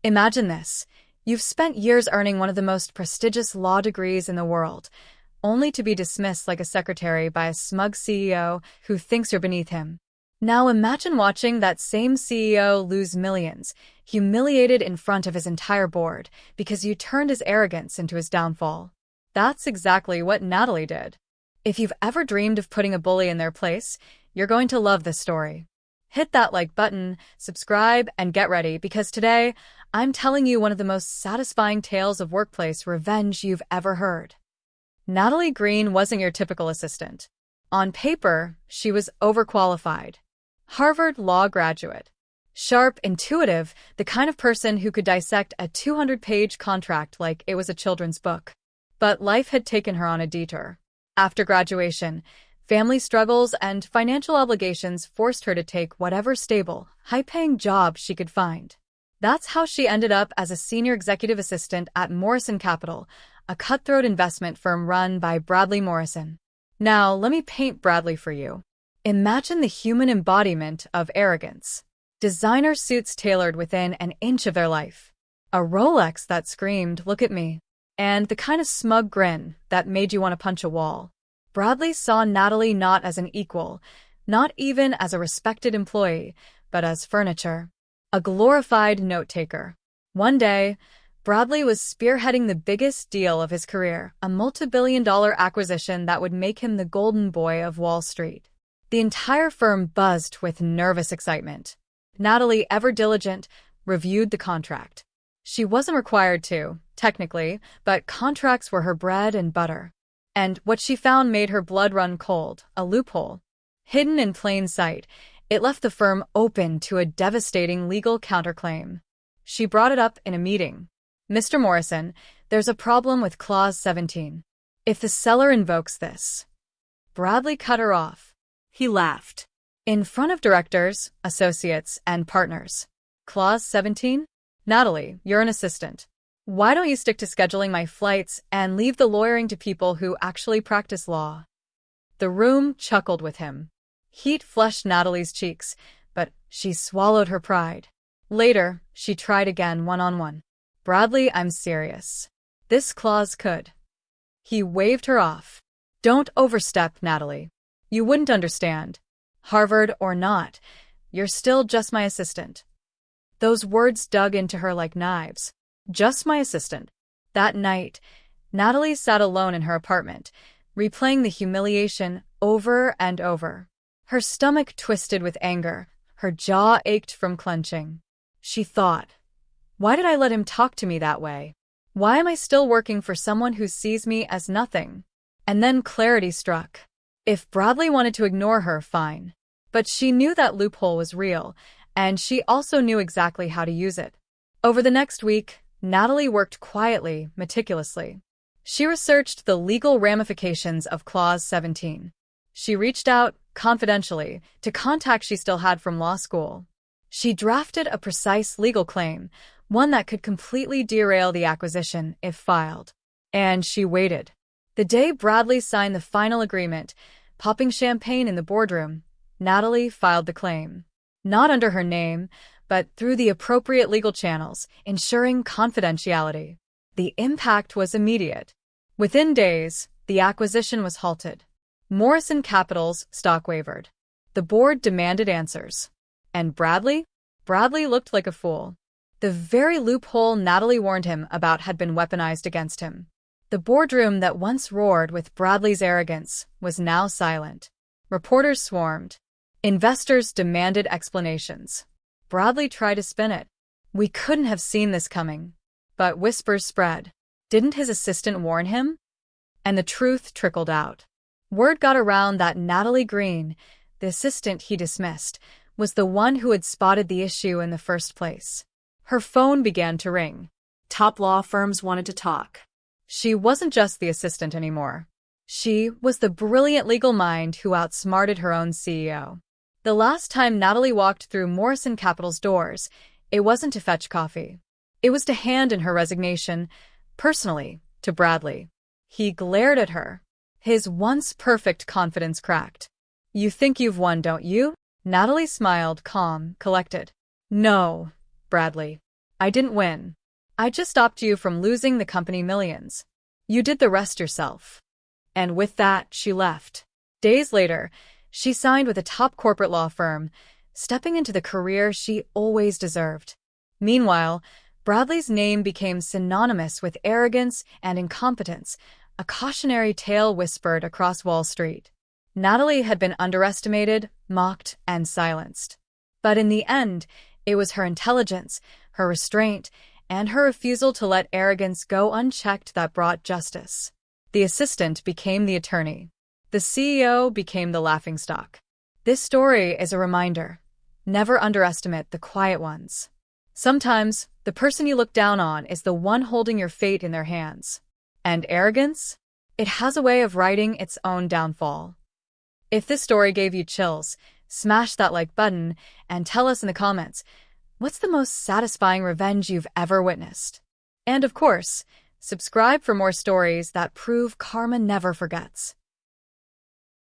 Imagine this. You've spent years earning one of the most prestigious law degrees in the world, only to be dismissed like a secretary by a smug CEO who thinks you're beneath him. Now imagine watching that same CEO lose millions, humiliated in front of his entire board, because you turned his arrogance into his downfall. That's exactly what Natalie did. If you've ever dreamed of putting a bully in their place, you're going to love this story. Hit that like button, subscribe, and get ready, because today, I'm telling you one of the most satisfying tales of workplace revenge you've ever heard. Natalie Green wasn't your typical assistant. On paper, she was overqualified. Harvard law graduate. Sharp, intuitive, the kind of person who could dissect a 200-page contract like it was a children's book. But life had taken her on a detour. After graduation, family struggles and financial obligations forced her to take whatever stable, high-paying job she could find. That's how she ended up as a senior executive assistant at Morrison Capital, a cutthroat investment firm run by Bradley Morrison. Now, let me paint Bradley for you. Imagine the human embodiment of arrogance. Designer suits tailored within an inch of their life. A Rolex that screamed, "Look at me." And the kind of smug grin that made you want to punch a wall. Bradley saw Natalie not as an equal, not even as a respected employee, but as furniture. A glorified note-taker. One day, Bradley was spearheading the biggest deal of his career, a multi-billion-dollar acquisition that would make him the golden boy of Wall Street. The entire firm buzzed with nervous excitement. Natalie, ever diligent, reviewed the contract. She wasn't required to, technically, but contracts were her bread and butter. And what she found made her blood run cold, a loophole. Hidden in plain sight, it left the firm open to a devastating legal counterclaim. She brought it up in a meeting. "Mr. Morrison, there's a problem with Clause 17. If the seller invokes this..." Bradley cut her off. He laughed. "In front of directors, associates, and partners. Clause 17? Natalie, you're an assistant. Why don't you stick to scheduling my flights and leave the lawyering to people who actually practice law?" The room chuckled with him. Heat flushed Natalie's cheeks, but she swallowed her pride. Later, she tried again one-on-one. "Bradley, I'm serious. This clause could..." He waved her off. "Don't overstep, Natalie. You wouldn't understand. Harvard or not, you're still just my assistant." Those words dug into her like knives. Just my assistant. That night, Natalie sat alone in her apartment, replaying the humiliation over and over. Her stomach twisted with anger, her jaw ached from clenching. She thought, why did I let him talk to me that way? Why am I still working for someone who sees me as nothing? And then clarity struck. If Bradley wanted to ignore her, fine. But she knew that loophole was real, and she also knew exactly how to use it. Over the next week, Natalie worked quietly, meticulously. She researched the legal ramifications of Clause 17. She reached out, confidentially, to contacts she still had from law school. She drafted a precise legal claim, one that could completely derail the acquisition if filed. And she waited. The day Bradley signed the final agreement, popping champagne in the boardroom, Natalie filed the claim. Not under her name, but through the appropriate legal channels, ensuring confidentiality. The impact was immediate. Within days, the acquisition was halted. Morrison Capital's stock wavered. The board demanded answers. And Bradley? Bradley looked like a fool. The very loophole Natalie warned him about had been weaponized against him. The boardroom that once roared with Bradley's arrogance was now silent. Reporters swarmed. Investors demanded explanations. Bradley tried to spin it. We couldn't have seen this coming. But whispers spread. Didn't his assistant warn him? And the truth trickled out. Word got around that Natalie Green, the assistant he dismissed, was the one who had spotted the issue in the first place. Her phone began to ring. Top law firms wanted to talk. She wasn't just the assistant anymore. She was the brilliant legal mind who outsmarted her own CEO. The last time Natalie walked through Morrison Capital's doors, it wasn't to fetch coffee. It was to hand in her resignation, personally, to Bradley. He glared at her. His once perfect confidence cracked. "You think you've won, don't you?" Natalie smiled, calm, collected. "No, Bradley. I didn't win. I just stopped you from losing the company millions. You did the rest yourself." And with that, she left. Days later, she signed with a top corporate law firm, stepping into the career she always deserved. Meanwhile, Bradley's name became synonymous with arrogance and incompetence, a cautionary tale whispered across Wall Street. Natalie had been underestimated, mocked, and silenced. But in the end, it was her intelligence, her restraint, and her refusal to let arrogance go unchecked that brought justice. The assistant became the attorney. The CEO became the laughingstock. This story is a reminder. Never underestimate the quiet ones. Sometimes, the person you look down on is the one holding your fate in their hands. And arrogance? It has a way of writing its own downfall. If this story gave you chills, smash that like button and tell us in the comments, what's the most satisfying revenge you've ever witnessed? And of course, subscribe for more stories that prove karma never forgets.